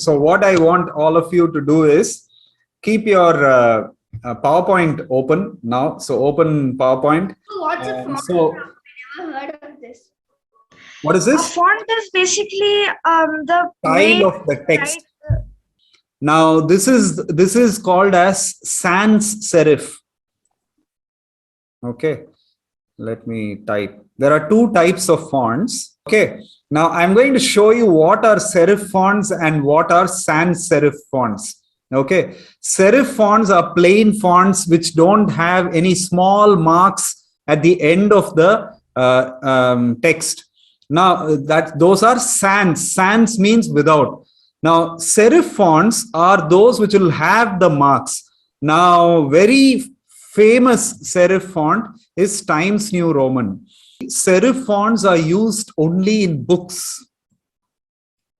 So what I want all of you to do is keep your PowerPoint open now. So open PowerPoint. What's a font? So I never heard of this. what is A this? font is basically the Style of the text. Now this is called as sans serif. Okay, let me type. There are two types of fonts. Okay, now I'm going to show you what are serif fonts and what are sans serif fonts. Okay, serif fonts are plain fonts which don't have any small marks at the end of the text. Now those are sans. Sans means without. Now serif fonts are those which will have the marks. Now very famous serif font is Times New Roman. Serif fonts are used only in books,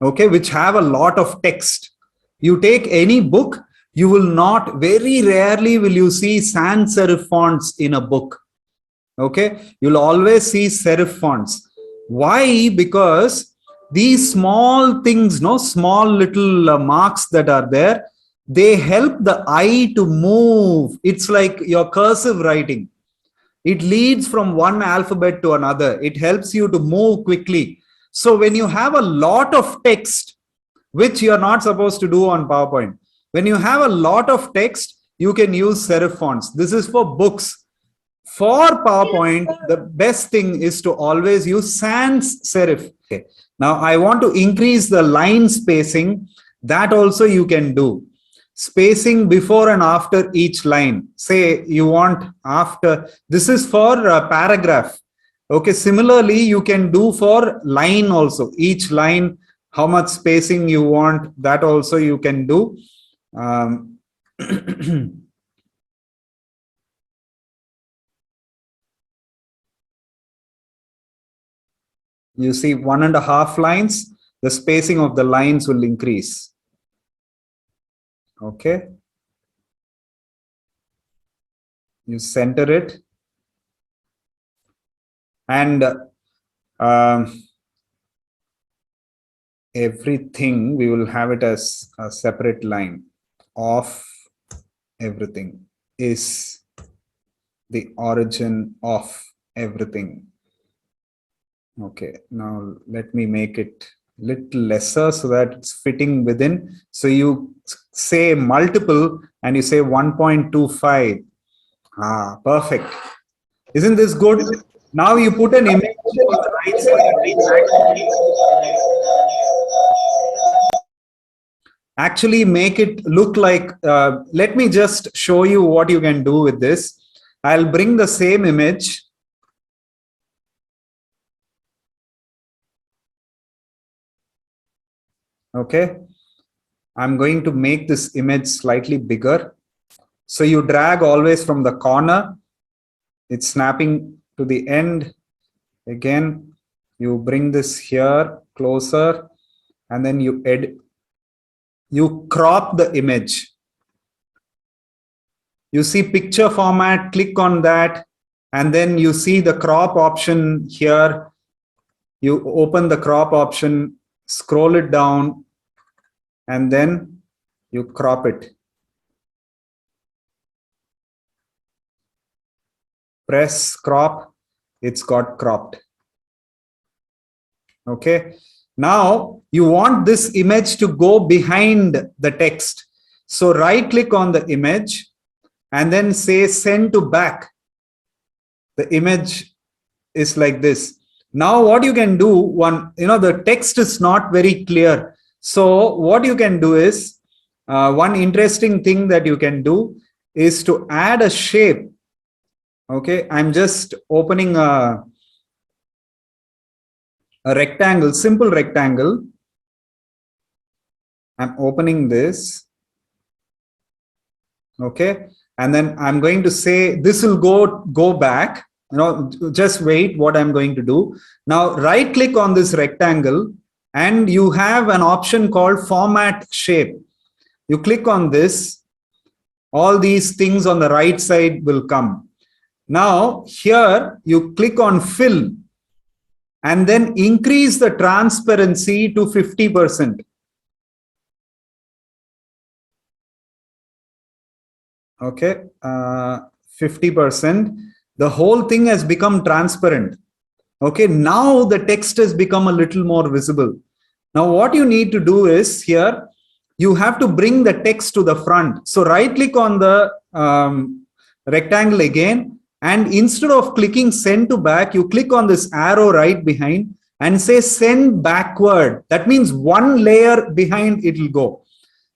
okay, which have a lot of text. You take any book, you will not, very rarely will you see sans serif fonts in a book. Okay, you'll always see serif fonts. Why? Because these small things, small little marks that are there, they help the eye to move. It's like your cursive writing. It leads from one alphabet to another. It helps you to move quickly. So when you have a lot of text, which you are not supposed to do on PowerPoint, when you have a lot of text, you can use serif fonts. This is for books. For PowerPoint, the best thing is to always use sans serif. Okay. Now I want to increase the line spacing. That also you can do. Spacing before and after each line. Say you want after, this is for paragraph. Okay, similarly you can do for line also. Each line, how much spacing you want, that also you can do. You see 1.5 lines, the spacing of the lines will increase. Okay, you center it, and everything we will have it as a separate line. Of everything is the origin of everything. Okay, now let me make it little lesser so that it's fitting within. So you say multiple and you say 1.25. Perfect. Isn't this good? Now you put an image on the right side. Actually make it look like, let me just show you what you can do with this. I'll bring the same image. Okay, I'm going to make this image slightly bigger. So you drag always from the corner, it's snapping to the end. Again, you bring this here closer, and then you edit. You crop the image. You see picture format, click on that, and then you see the crop option here. You open the crop option, scroll it down, and then you crop it. Press crop, it's got cropped. Okay, now you want this image to go behind the text. So right click on the image and then say send to back. The image is like this. Now what you can do, the text is not very clear. So what you can do is, one interesting thing that you can do is to add a shape. Okay, I'm just opening a rectangle, simple rectangle. I'm opening this. Okay, and then I'm going to say this will go back. Just wait what I'm going to do. Now right click on this rectangle and you have an option called format shape. You click on this, all these things on the right side will come. Now here you click on fill and then increase the transparency to 50%. Okay, 50%. The whole thing has become transparent. Okay, now the text has become a little more visible. Now what you need to do is here, you have to bring the text to the front. So right click on the rectangle again, and instead of clicking send to back, you click on this arrow right behind and say send backward. That means one layer behind it will go.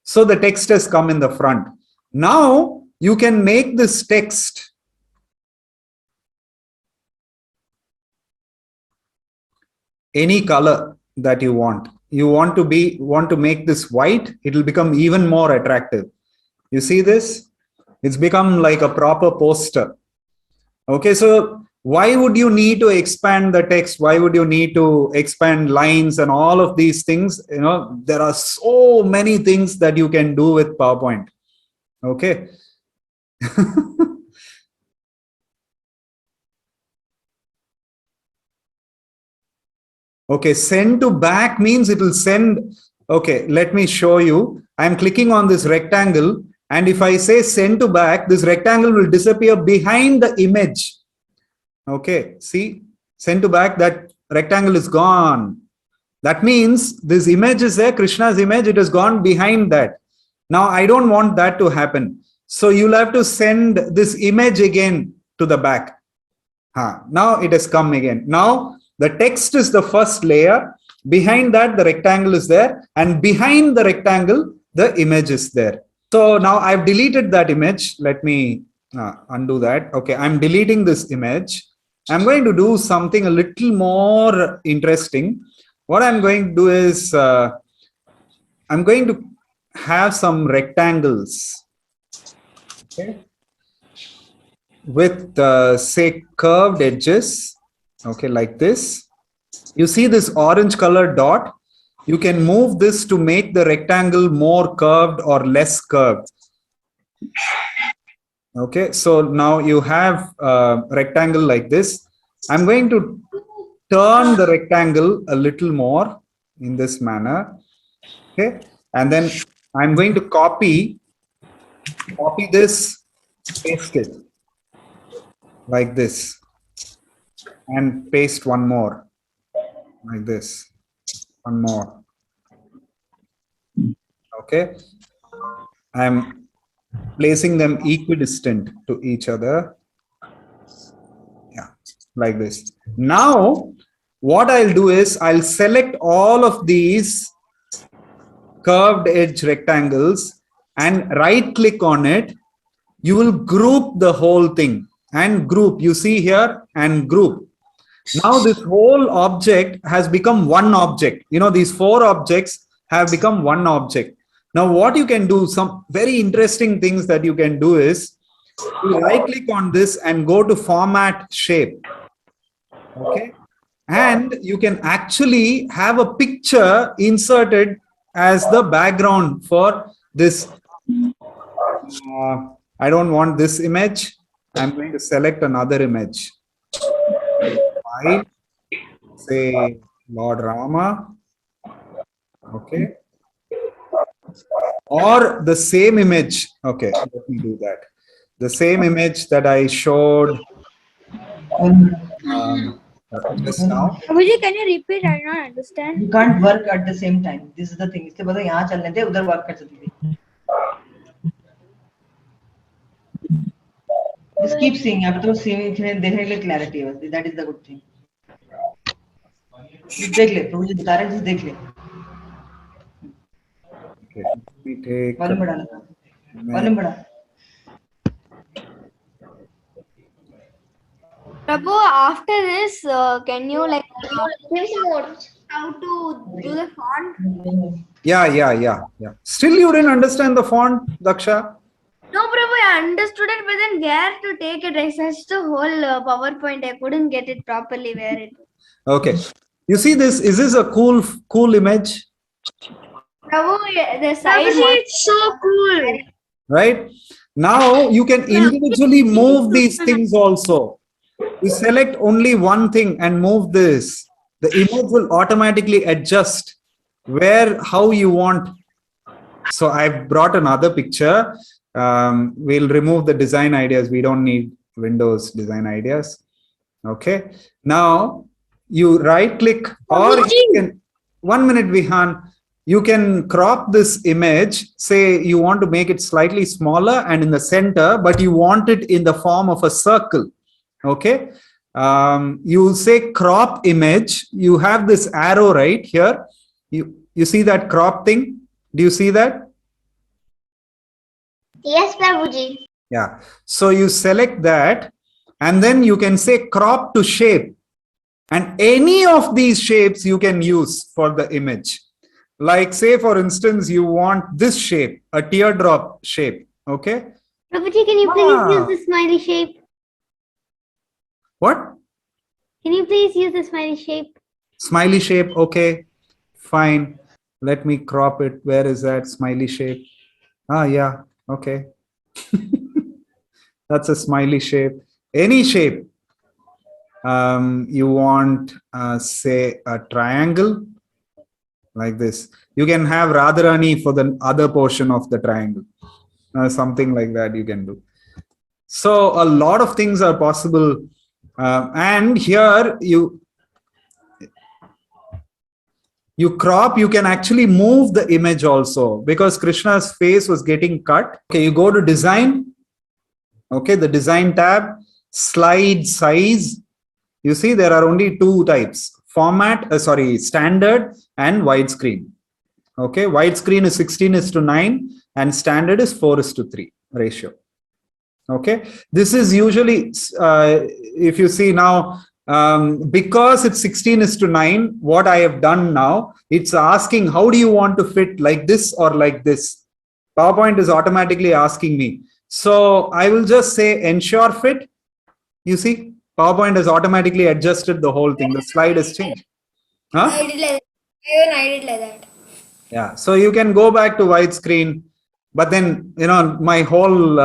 So the text has come in the front. Now you can make this text any color that you want. You want to make this white, it will become even more attractive. You see this? It's become like a proper poster. Okay, so why would you need to expand the text? Why would you need to expand lines and all of these things? You know, there are so many things that you can do with PowerPoint. Okay. Okay, send to back means it will send. Okay, let me show you. I'm clicking on this rectangle, and if I say send to back, this rectangle will disappear behind the image. Okay, see, send to back, that rectangle is gone. That means this image is there, Krishna's image, it has gone behind that. Now I don't want that to happen. So you'll have to send this image again to the back. Now it has come again. Now the text is the first layer. Behind that, the rectangle is there. And behind the rectangle, the image is there. So now I've deleted that image. Let me undo that. Okay, I'm deleting this image. I'm going to do something a little more interesting. What I'm going to do is I'm going to have some rectangles. Okay, with say curved edges. Okay, like this. You see this orange color dot? You can move this to make the rectangle more curved or less curved. Okay, so now you have a rectangle like this. I'm going to turn the rectangle a little more in this manner. Okay, and then I'm going to copy this, paste it like this, and paste one more like this, one more. Okay, I'm placing them equidistant to each other. Yeah, like this. Now what I'll do is I'll select all of these curved edge rectangles and right click on it. You will group the whole thing and group. You see here, and group. Now this whole object has become one object. You know, these four objects have become one object. Now what you can do, some very interesting things that you can do is you right click on this and go to format shape. Okay, and you can actually have a picture inserted as the background for this. I don't want this image. I'm going to select another image. I say Lord Rama. Okay, or the same image. Okay, let me do that. The same image that I showed just now. Abhijit, can you repeat? I do not understand. You can't work at the same time. This is the thing. इससे पता यहाँ चलने थे उधर work कर सकती थी. Just keep seeing. अभी तो देखने के लिए clarity है बस. That is the good thing. Just देख ले. तो मुझे बता रहे हैं just देख ले. Okay, let me take. Volume बढ़ा लगा. Volume बढ़ा. Prabhu, after this, can you like give some notes how to do the font? Yeah. Still you didn't understand the font, Daksha? No, Prabhu, I understood it, but then where to take it? I searched the whole PowerPoint. I couldn't get it properly where it. Okay. You see this? Is this a cool image? Prabhu, the size. Abhijit, it's so cool. Right? Now you can individually move these things also. You select only one thing and move this. The image will automatically adjust how you want. So I've brought another picture. We'll remove the design ideas. We don't need Windows design ideas. Okay. Now you right click, or you can, 1 minute, Vihan. You can crop this image. Say you want to make it slightly smaller and in the center, but you want it in the form of a circle. Okay. You say crop image. You have this arrow right here. You see that crop thing? Do you see that? Yes, Prabhuji. Yeah. So you select that, and then you can say crop to shape. And any of these shapes you can use for the image. Like, say, for instance, you want this shape, a teardrop shape. Okay. Prabhuji, can you please use the smiley shape? What? Can you please use the smiley shape? Smiley shape. Okay. Fine. Let me crop it. Where is that smiley shape? Ah, yeah. Okay. That's a smiley shape. Any shape. You want, say, a triangle like this. You can have Radharani for the other portion of the triangle. Something like that you can do. So a lot of things are possible. And here you crop, you can actually move the image also, because Krishna's face was getting cut. Okay, you go to design. Okay, the design tab, slide size. You see there are only two types, standard and widescreen. Okay, widescreen is 16:9 and standard is 4:3 ratio. Okay, this is usually, if you see now, because it's 16:9, what I have done now, it's asking how do you want to fit, like this or like this. PowerPoint is automatically asking me. So I will just say ensure fit. You see, PowerPoint has automatically adjusted the whole thing. The slide has changed. Huh? I did like that. Yeah. So you can go back to widescreen, but then, my whole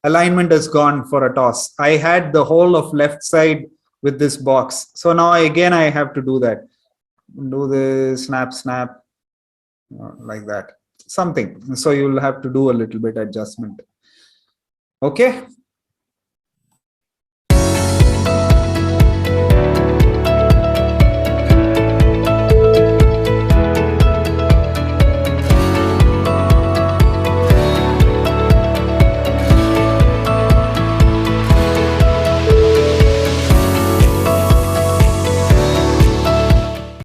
alignment is gone for a toss. I had the whole of left side with this box. So now again, I have to do that. Do this, snap, like that. Something. So you'll have to do a little bit adjustment. Okay.